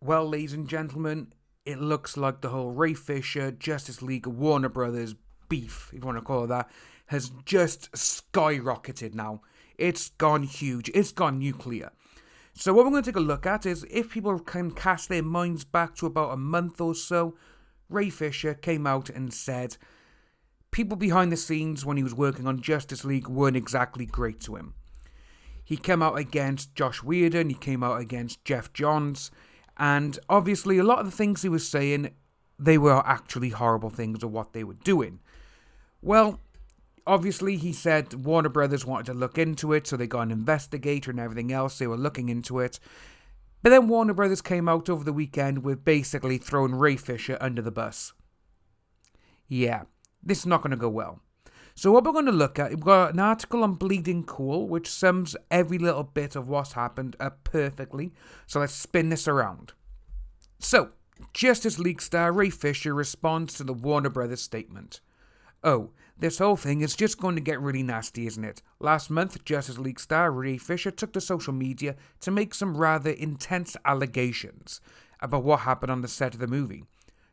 Well, ladies and gentlemen, it looks like the whole Ray Fisher, Justice League, Warner Brothers beef, if you want to call it that, has just skyrocketed now. It's gone huge. It's gone nuclear. So what we're going to take a look at is, if people can cast their minds back to about a month or so, Ray Fisher came out and said people behind the scenes when he was working on Justice League weren't exactly great to him. He came out against Josh Whedon, he came out against Jeff Johns, and obviously a lot of the things he was saying, they were actually horrible things of what they were doing. Well, obviously he said Warner Brothers wanted to look into it, so they got an investigator and everything else, they were looking into it. But then Warner Brothers came out over the weekend with basically throwing Ray Fisher under the bus. Yeah, this is not going to go well. So what we're going to look at, we've got an article on Bleeding Cool, which sums every little bit of what's happened up perfectly. So let's spin this around. So, Justice League star Ray Fisher responds to the Warner Brothers statement. Oh, this whole thing is just going to get really nasty, isn't it? Last month, Justice League star Ray Fisher took to social media to make some rather intense allegations about what happened on the set of the movie.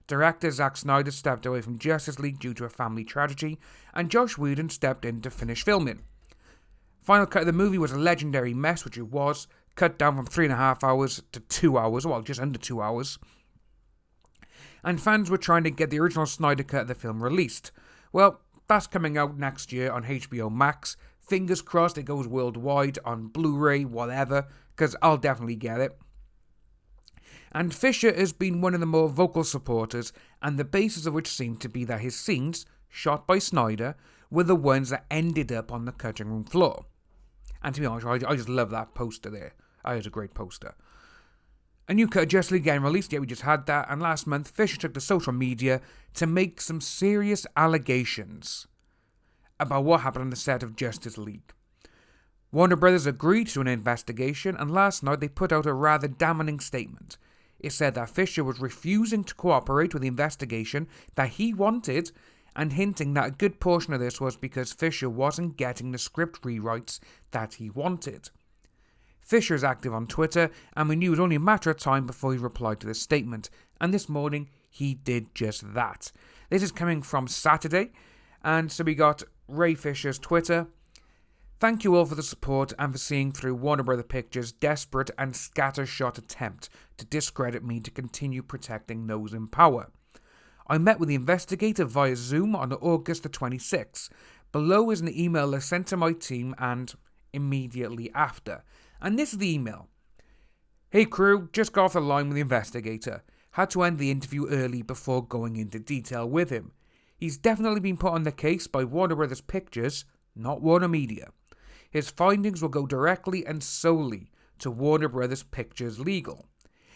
Director Zack Snyder stepped away from Justice League due to a family tragedy, and Josh Whedon stepped in to finish filming. Final cut of the movie was a legendary mess, which it was, cut down from 3.5 hours to 2 hours, well, just under 2 hours. And fans were trying to get the original Snyder cut of the film released. Well, that's coming out next year on HBO Max. Fingers crossed it goes worldwide on Blu-ray, whatever, because I'll definitely get it. And Fisher has been one of the more vocal supporters, and the basis of which seemed to be that his scenes, shot by Snyder, were the ones that ended up on the cutting room floor. And to be honest, I just love that poster there. It was a great poster. A new cut of Justice League getting released, yeah, we just had that, and last month Fisher took to social media to make some serious allegations about what happened on the set of Justice League. Warner Brothers agreed to an investigation, and last night they put out a rather damning statement. It said that Fisher was refusing to cooperate with the investigation that he wanted, and hinting that a good portion of this was because Fisher wasn't getting the script rewrites that he wanted. Fisher is active on Twitter, and we knew it was only a matter of time before he replied to this statement, and this morning he did just that. This is coming from Saturday, and so we got Ray Fisher's Twitter. Thank you all for the support and for seeing through Warner Bros. Pictures' desperate and scattershot attempt to discredit me to continue protecting those in power. I met with the investigator via Zoom on August the 26th. Below is an email I sent to my team and immediately after. And this is the email. Hey crew, just got off the line with the investigator. Had to end the interview early before going into detail with him. He's definitely been put on the case by Warner Bros. Pictures, not Warner Media. His findings will go directly and solely to Warner Bros. Pictures Legal.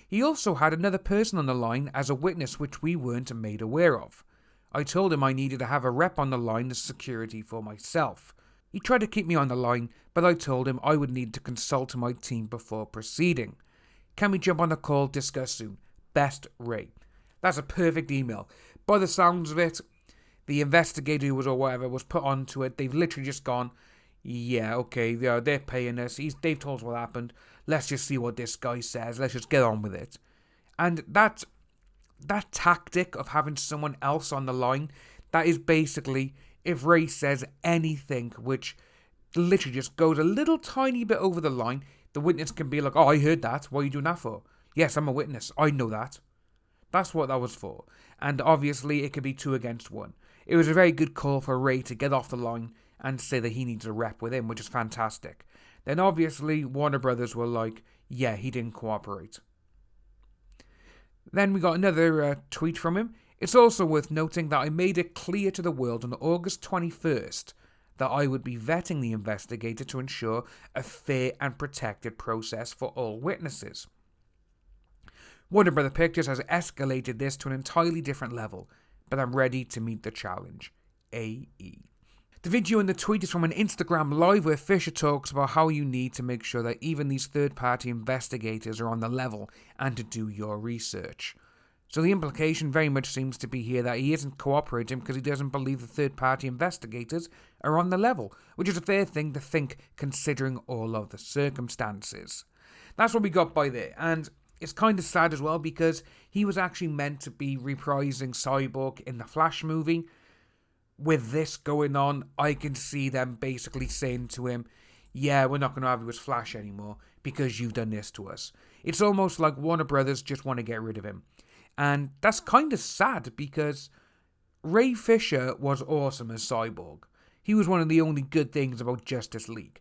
He also had another person on the line as a witness which we weren't made aware of. I told him I needed to have a rep on the line as security for myself. He tried to keep me on the line, but I told him I would need to consult my team before proceeding. Can we jump on the call, discuss soon? Best, Ray. That's a perfect email. By the sounds of it, the investigator who was or whatever was put onto it. They've literally just gone, yeah, okay, they're paying us. They've told us what happened. Let's just see what this guy says. Let's just get on with it. And that tactic of having someone else on the line, that is basically, if Ray says anything which literally just goes a little tiny bit over the line, the witness can be like, oh, I heard that. What are you doing that for? Yes, I'm a witness. I know that. That's what that was for. And obviously, it could be 2 against 1. It was a very good call for Ray to get off the line and say that he needs a rep with him, which is fantastic. Then obviously Warner Brothers were like, yeah, he didn't cooperate. Then we got another tweet from him. It's also worth noting that I made it clear to the world on August 21st that I would be vetting the investigator to ensure a fair and protected process for all witnesses. Warner Bros. Pictures has escalated this to an entirely different level, but I'm ready to meet the challenge. AE. The video in the tweet is from an Instagram live where Fisher talks about how you need to make sure that even these third-party investigators are on the level and to do your research. So the implication very much seems to be here that he isn't cooperating because he doesn't believe the third-party investigators are on the level, which is a fair thing to think considering all of the circumstances. That's what we got by there, and it's kind of sad as well because he was actually meant to be reprising Cyborg in the Flash movie. With this going on, I can see them basically saying to him, yeah, we're not going to have you as Flash anymore because you've done this to us. It's almost like Warner Brothers just want to get rid of him. And that's kind of sad because Ray Fisher was awesome as Cyborg. He was one of the only good things about Justice League.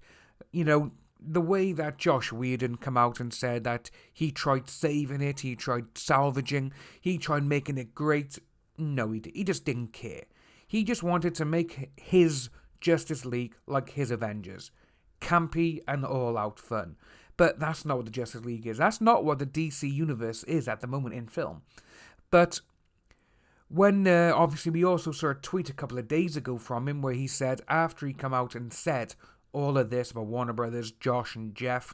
You know, the way that Josh Whedon come out and said that he tried saving it, he tried salvaging, he tried making it great. No, he just didn't care. He just wanted to make his Justice League like his Avengers. Campy and all-out fun. But that's not what the Justice League is. That's not what the DC Universe is at the moment in film. But when, obviously, we also saw a tweet a couple of days ago from him where he said, after he come out and said all of this about Warner Brothers, Josh and Jeff,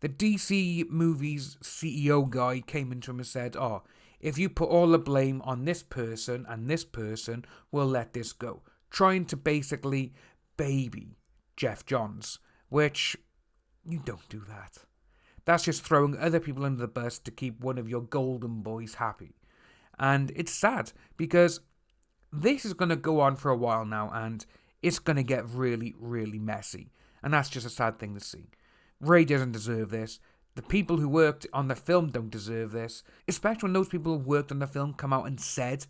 the DC Movies CEO guy came into him and said, oh, if you put all the blame on this person and this person, we'll let this go. Trying to basically baby Jeff Johns, which you don't do that. That's just throwing other people under the bus to keep one of your golden boys happy. And it's sad because this is going to go on for a while now and it's going to get really, really messy. And that's just a sad thing to see. Ray doesn't deserve this. The people who worked on the film don't deserve this. Especially when those people who worked on the film come out and said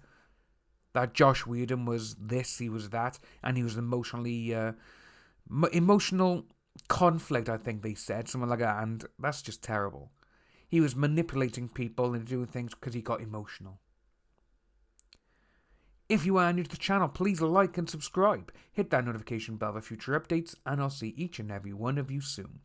that Josh Whedon was this, he was that, and he was emotional conflict, I think they said, something like that, and that's just terrible. He was manipulating people and doing things because he got emotional. If you are new to the channel, please like and subscribe. Hit that notification bell for future updates, and I'll see each and every one of you soon.